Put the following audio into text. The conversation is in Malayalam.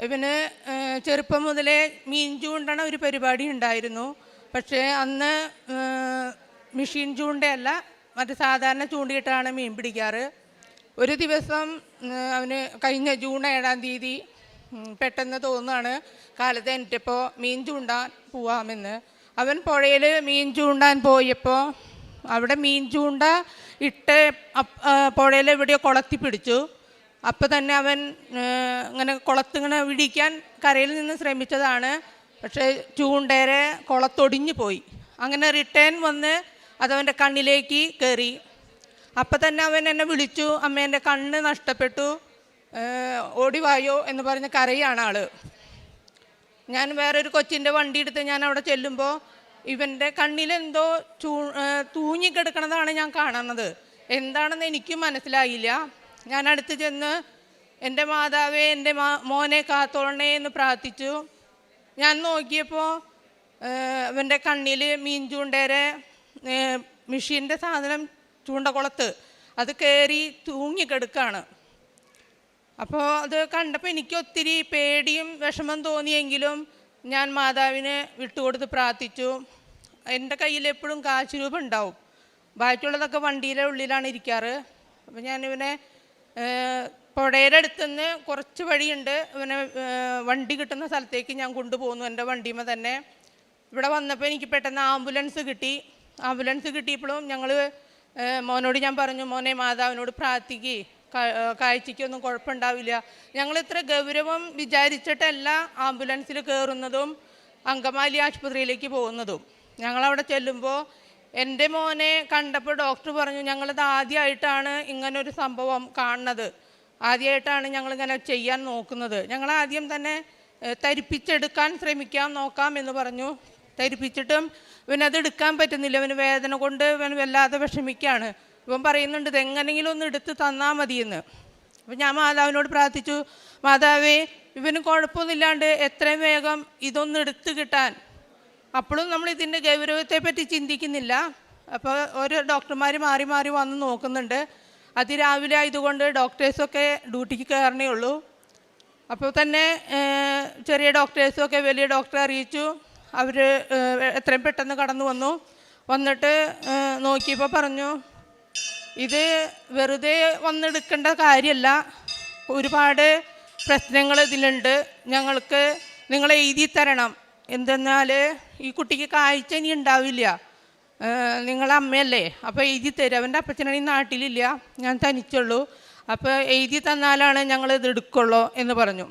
ഇവന് ചെറുപ്പം മുതലേ മീൻ ചൂണ്ടണ ഒരു പരിപാടി ഉണ്ടായിരുന്നു. പക്ഷേ അന്ന് മെഷീൻ ചൂണ്ടയല്ല, മറ്റു സാധാരണ ചൂണ്ടിയിട്ടാണ് മീൻ പിടിക്കാറ്. ഒരു ദിവസം അവന് കഴിഞ്ഞ ജൂൺ 7-ാം തീയതി പെട്ടെന്ന് തോന്നുകയാണ് കാലത്ത് എനിക്കിപ്പോൾ മീൻ ചൂണ്ടാൻ പോവാമെന്ന്. അവൻ പുഴയിൽ മീൻ ചൂണ്ടാൻ പോയപ്പോൾ അവിടെ മീൻ ചൂണ്ട ഇട്ട് പുഴയിൽ എവിടെയോ കുളത്തി പിടിച്ചു. അപ്പോൾ തന്നെ അവൻ ഇങ്ങനെ കുളത്തിങ്ങനെ വിടിക്കാൻ കരയിൽ നിന്ന് ശ്രമിച്ചതാണ്. പക്ഷേ ചൂണ്ടേരെ കുളത്തൊടിഞ്ഞു പോയി. അങ്ങനെ റിട്ടേൺ വന്ന് അതവൻ്റെ കണ്ണിലേക്ക് കയറി. അപ്പം തന്നെ അവൻ എന്നെ വിളിച്ചു, അമ്മേൻ്റെ കണ്ണ് നഷ്ടപ്പെട്ടു, ഓടിവായോ എന്ന് പറഞ്ഞ് കരയാണ് ആള്. ഞാൻ വേറൊരു കൊച്ചിൻ്റെ വണ്ടി എടുത്ത് ഞാൻ അവിടെ ചെല്ലുമ്പോൾ ഇവൻ്റെ കണ്ണിലെന്തോ തൂങ്ങിക്കിടക്കണതാണ് ഞാൻ കാണുന്നത്. എന്താണെന്ന് എനിക്കും മനസ്സിലായില്ല. ഞാൻ അടുത്ത് ചെന്ന് എൻ്റെ മാതാവേ, എൻ്റെ മോനെ കാത്തോളണേ എന്ന് പ്രാർത്ഥിച്ചു. ഞാൻ നോക്കിയപ്പോൾ അവൻ്റെ കണ്ണിൽ മീൻ ചൂണ്ടേരെ മെഷീൻ്റെ സാധനം ചൂണ്ടക്കുളത്ത് അത് കയറി തൂങ്ങിക്കിടക്കുകയാണ്. അപ്പോൾ അത് കണ്ടപ്പോൾ എനിക്ക് ഒത്തിരി പേടിയും വിഷമം തോന്നിയെങ്കിലും ഞാൻ മാതാവിനെ വിട്ടുകൊടുത്ത് പ്രാർത്ഥിച്ചു. എൻ്റെ കയ്യിൽ എപ്പോഴും കാശ് രൂപ ഉണ്ടാവും, ബാക്കിയുള്ളതൊക്കെ വണ്ടിയിലെ ഉള്ളിലാണ് ഇരിക്കാറ്. അപ്പോൾ ഞാനിവനെ പുഴയുടെ അടുത്തുനിന്ന് കുറച്ച് വഴിയുണ്ട്, ഇവനെ വണ്ടി കിട്ടുന്ന സ്ഥലത്തേക്ക് ഞാൻ കൊണ്ടുപോകുന്നു എൻ്റെ വണ്ടിയുമ്പോൾ തന്നെ. ഇവിടെ വന്നപ്പോൾ എനിക്ക് പെട്ടെന്ന് ആംബുലൻസ് കിട്ടി. ആംബുലൻസ് കിട്ടിയപ്പോഴും ഞങ്ങൾ മോനോട് ഞാൻ പറഞ്ഞു, മോനെ മാതാവിനോട് പ്രാർത്ഥിക്ക്, കാഴ്ചയ്ക്കൊന്നും കുഴപ്പമുണ്ടാവില്ല. ഞങ്ങൾ ഇത്ര ഗൗരവം വിചാരിച്ചിട്ടല്ല ആംബുലൻസിൽ കയറുന്നതും അങ്കമാലി ആശുപത്രിയിലേക്ക് പോകുന്നതും. ഞങ്ങളവിടെ ചെല്ലുമ്പോൾ എൻ്റെ മോനെ കണ്ടപ്പോൾ ഡോക്ടർ പറഞ്ഞു, ഞങ്ങളിത് ആദ്യമായിട്ടാണ് ഇങ്ങനൊരു സംഭവം കാണുന്നത്, ആദ്യമായിട്ടാണ് ഞങ്ങളിങ്ങനെ ചെയ്യാൻ നോക്കുന്നത്. ഞങ്ങളാദ്യം തന്നെ തരിപ്പിച്ചെടുക്കാൻ നോക്കാം എന്ന് പറഞ്ഞു. തരിപ്പിച്ചിട്ടും ഇവനത് എടുക്കാൻ പറ്റുന്നില്ല. ഇവന് വേദന കൊണ്ട് ഇവൻ വല്ലാതെ വിഷമിക്കുകയാണ്. ഇവൻ പറയുന്നുണ്ട് ഇതെങ്ങനെയെങ്കിലും ഒന്ന് എടുത്ത് തന്നാൽ മതിയെന്ന്. അപ്പം ഞാൻ മാതാവിനോട് പ്രാർത്ഥിച്ചു, മാതാവേ ഇവന് കുഴപ്പമൊന്നുമില്ലാണ്ട് എത്രയും വേഗം ഇതൊന്ന് എടുത്ത് കിട്ടാൻ. അപ്പോഴും നമ്മൾ ഇതിൻ്റെ ഗൗരവത്തെ പറ്റി ചിന്തിക്കുന്നില്ല. അപ്പോൾ ഓരോ ഡോക്ടർമാർ മാറി മാറി വന്ന് നോക്കുന്നുണ്ട്. അതിരാവിലെ ആയതുകൊണ്ട് ഡോക്ടേഴ്സൊക്കെ ഡ്യൂട്ടിക്ക് കയറണേ ഉള്ളൂ. അപ്പോൾ തന്നെ ചെറിയ ഡോക്ടേഴ്സൊക്കെ വലിയ ഡോക്ടറെ അറിയിച്ചു. അവർ എത്രയും പെട്ടെന്ന് കടന്നു വന്നിട്ട് നോക്കിയപ്പോൾ പറഞ്ഞു, ഇത് വെറുതെ വന്നെടുക്കേണ്ട കാര്യമല്ല, ഒരുപാട് പ്രശ്നങ്ങൾ ഇതിലുണ്ട്, ഞങ്ങൾക്ക് നിങ്ങൾ എഴുതി തരണം. എന്തെന്നാൽ ഈ കുട്ടിക്ക് കാഴ്ച ഇനി ഉണ്ടാവില്ല, നിങ്ങളെ അമ്മയല്ലേ, അപ്പോൾ എഴുതി തരും. അവൻ്റെ അപ്പച്ചനാണെങ്കിൽ നാട്ടിലില്ല, ഞാൻ തനിച്ചുള്ളൂ, അപ്പോൾ എഴുതി തന്നാലാണ് ഞങ്ങളിത് എടുക്കുള്ളൂ എന്ന് പറഞ്ഞു.